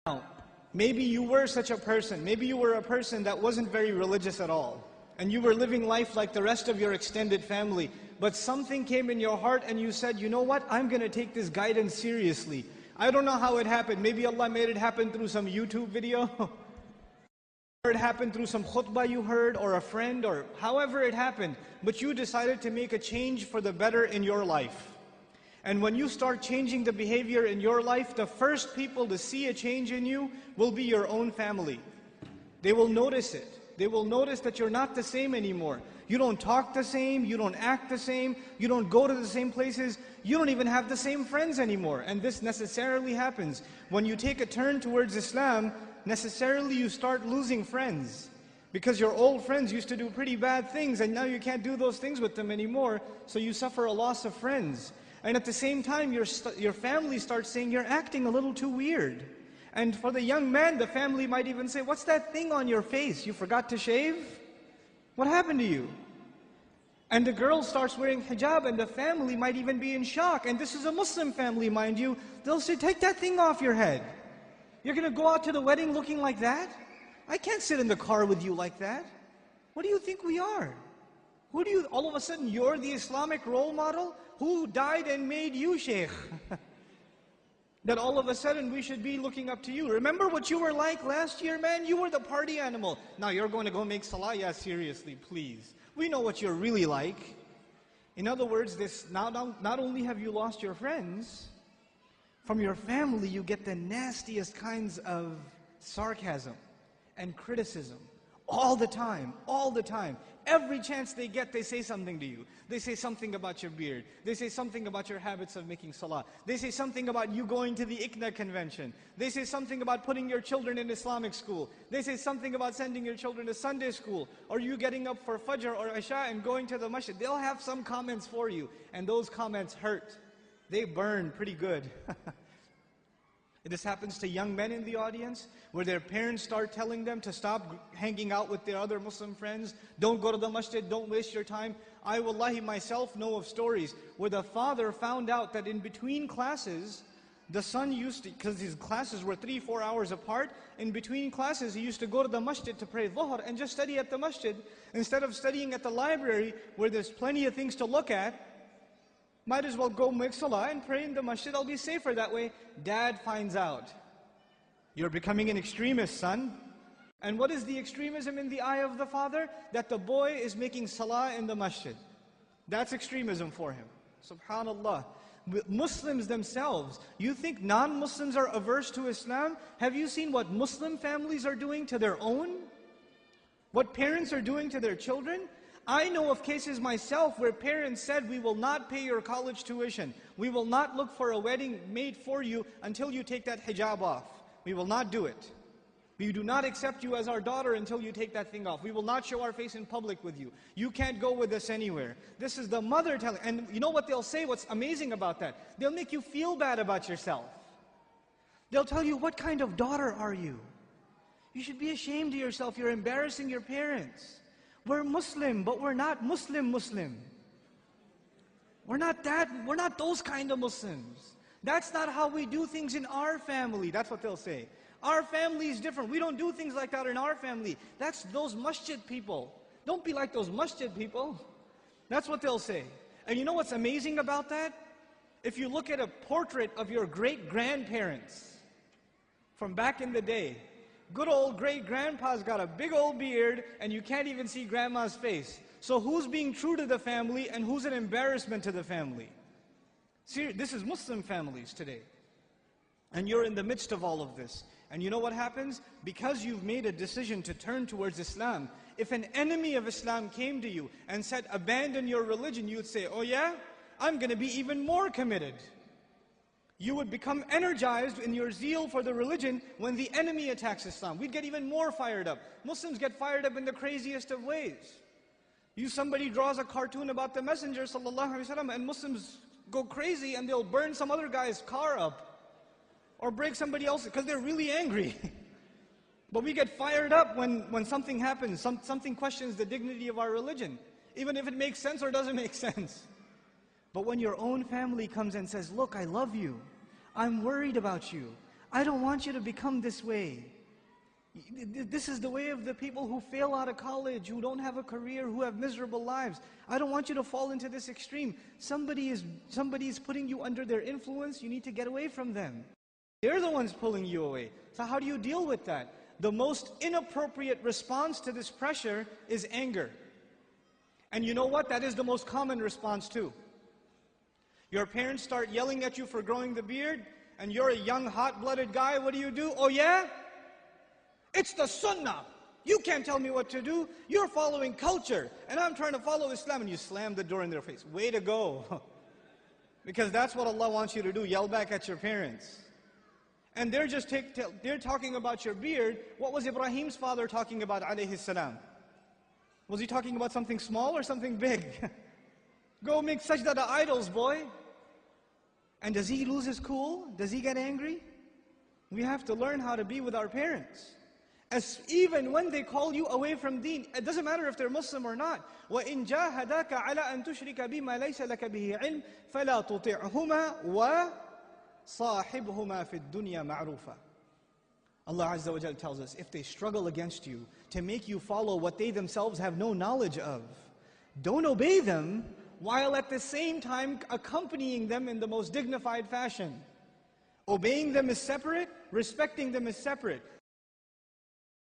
Now, maybe you were such a person. Maybe you were a person that wasn't very religious at all. And you were living life like the rest of your extended family. But something came in your heart and you said, you know what? I'm going to take this guidance seriously. I don't know how it happened. Maybe Allah made it happen through some YouTube video. Or it happened through some khutbah you heard, or a friend, or however it happened. But you decided to make a change for the better in your life. And when you start changing the behavior in your life, the first people to see a change in you will be your own family. They will notice it. They will notice that you're not the same anymore. You don't talk the same, you don't act the same, you don't go to the same places, you don't even have the same friends anymore. And this necessarily happens. When you take a turn towards Islam, necessarily you start losing friends. Because your old friends used to do pretty bad things and now you can't do those things with them anymore, so you suffer a loss of friends. And at the same time, your family starts saying, you're acting a little too weird. And for the young man, the family might even say, what's that thing on your face? You forgot to shave? What happened to you? And the girl starts wearing hijab and the family might even be in shock. And this is a Muslim family, mind you. They'll say, take that thing off your head. You're going to go out to the wedding looking like that? I can't sit in the car with you like that. What do you think we are? Who do you, all of a sudden, you're the Islamic role model? Who died and made you Shaykh? That all of a sudden we should be looking up to you. Remember what you were like last year, man? You were the party animal. Now you're going to go make salah? Yeah, seriously, please. We know what you're really like. In other words, not only have you lost your friends, from your family you get the nastiest kinds of sarcasm and criticism. All the time, all the time. Every chance they get, they say something to you. They say something about your beard. They say something about your habits of making salah. They say something about you going to the ICNA convention. They say something about putting your children in Islamic school. They say something about sending your children to Sunday school. Or you getting up for Fajr or Isha and going to the masjid. They'll have some comments for you. And those comments hurt. They burn pretty good. This happens to young men in the audience, where their parents start telling them to stop hanging out with their other Muslim friends. Don't go to the masjid, don't waste your time. I wallahi myself know of stories where the father found out that in between classes, the son used to, because his classes were 3-4 hours apart, in between classes he used to go to the masjid to pray dhuhr and just study at the masjid. Instead of studying at the library where there's plenty of things to look at, might as well go make salah and pray in the masjid, I'll be safer that way. Dad finds out. You're becoming an extremist, son. And what is the extremism in the eye of the father? That the boy is making salah in the masjid. That's extremism for him. Subhanallah. Muslims themselves, you think non-Muslims are averse to Islam? Have you seen what Muslim families are doing to their own? What parents are doing to their children? I know of cases myself where parents said, we will not pay your college tuition. We will not look for a wedding made for you until you take that hijab off. We will not do it. We do not accept you as our daughter until you take that thing off. We will not show our face in public with you. You can't go with us anywhere. This is the mother telling. And you know what they'll say? What's amazing about that? They'll make you feel bad about yourself. They'll tell you, what kind of daughter are you? You should be ashamed of yourself. You're embarrassing your parents. We're Muslim, but we're not Muslim. We're not those kind of Muslims. That's not how we do things in our family. That's what they'll say. Our family is different. We don't do things like that in our family. That's those masjid people. Don't be like those masjid people. That's what they'll say. And you know what's amazing about that? If you look at a portrait of your great-grandparents from back in the day, good old great-grandpa's got a big old beard and you can't even see grandma's face. So who's being true to the family and who's an embarrassment to the family? See, this is Muslim families today. And you're in the midst of all of this. And you know what happens? Because you've made a decision to turn towards Islam, if an enemy of Islam came to you and said, abandon your religion, you would say, oh yeah? I'm going to be even more committed. You would become energized in your zeal for the religion when the enemy attacks Islam. We'd get even more fired up. Muslims get fired up in the craziest of ways. Somebody draws a cartoon about the Messenger ﷺ and Muslims go crazy and they'll burn some other guy's car up or break somebody else's because they're really angry. But we get fired up when something happens, something questions the dignity of our religion, even if it makes sense or doesn't make sense. But when your own family comes and says, look, I love you, I'm worried about you, I don't want you to become this way. This is the way of the people who fail out of college, who don't have a career, who have miserable lives. I don't want you to fall into this extreme. Somebody is putting you under their influence. You need to get away from them. They're the ones pulling you away. So how do you deal with that? The most inappropriate response to this pressure is anger. And you know what? That is the most common response too. Your parents start yelling at you for growing the beard, and you're a young, hot-blooded guy. What do? Oh yeah? It's the sunnah. You can't tell me what to do. You're following culture, and I'm trying to follow Islam. And you slam the door in their face. Way to go. Because that's what Allah wants you to do. Yell back at your parents. And they're talking about your beard. What was Ibrahim's father talking about, alayhi salam? Was he talking about something small or something big? Go make sajda to idols, boy. And does he lose his cool? Does he get angry? We have to learn how to be with our parents. Even when they call you away from deen, it doesn't matter if they're Muslim or not. وَإِن جَاهَدَاكَ عَلَىٰ أَن تُشْرِكَ بِمَا لَيْسَ لَكَ بِهِ عِلْمٍ فَلَا تُطِعْهُمَا وَصَاحِبْهُمَا فِي الدُّنْيَا مَعْرُوفًا. Allah Azza wa Jal tells us, if they struggle against you to make you follow what they themselves have no knowledge of, don't obey them while at the same time accompanying them in the most dignified fashion. Obeying them is separate, respecting them is separate.